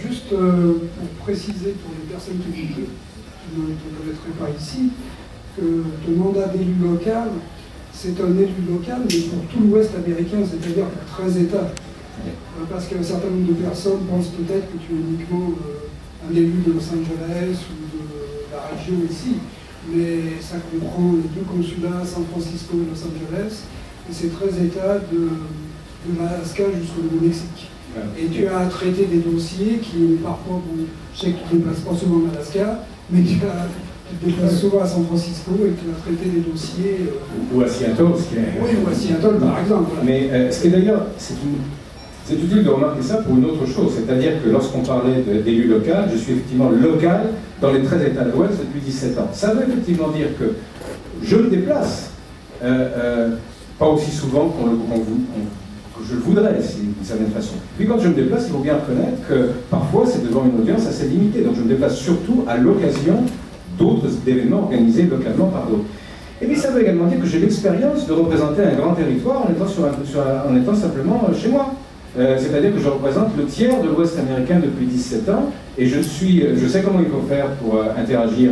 Juste pour préciser pour les personnes qui ne te connaîtraient pas ici, que ton mandat d'élu local, c'est un élu local, mais pour tout l'Ouest américain, c'est-à-dire pour 13 États. Parce qu'un certain nombre de personnes pensent peut-être que tu es uniquement un élu de Los Angeles ou de la région ici, mais ça comprend les 2 consulats, San Francisco et Los Angeles, et c'est 13 États de l'Alaska jusqu'au Nouveau-Mexique. Et tu as traité des dossiers qui, parfois, bon, je sais que tu ne te déplaces pas souvent en Alaska, mais tu te déplaces souvent à San Francisco et tu as traité des dossiers... Ou à Seattle, Oui, ou à Seattle, par exemple. Voilà. Mais ce qui est d'ailleurs, c'est utile de remarquer ça pour une autre chose, c'est-à-dire que lorsqu'on parlait d'élu local, je suis effectivement local dans les 13 États de l'Ouest depuis 17 ans. Ça veut effectivement dire que je me déplace, pas aussi souvent que je le voudrais, d'une certaine façon. Puis quand je me déplace, il faut bien reconnaître que parfois c'est devant une audience assez limitée, donc je me déplace surtout à l'occasion d'autres événements organisés localement par d'autres. Et puis ça veut également dire que j'ai l'expérience de représenter un grand territoire en étant simplement chez moi. C'est-à-dire que je représente le tiers de l'Ouest américain depuis 17 ans, et je sais comment il faut faire pour interagir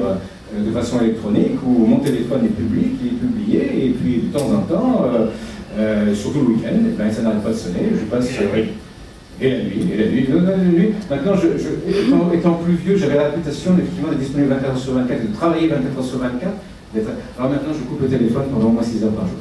de façon électronique, où mon téléphone est public, il est publié, et puis de temps en temps, surtout le week-end, ben, ça n'arrête pas de sonner, je passe... Et la nuit. Maintenant, étant plus vieux, j'avais la réputation effectivement d'être disponible 24 heures sur 24, de travailler 24 heures sur 24. Alors maintenant, je coupe le téléphone pendant au moins 6 heures par jour.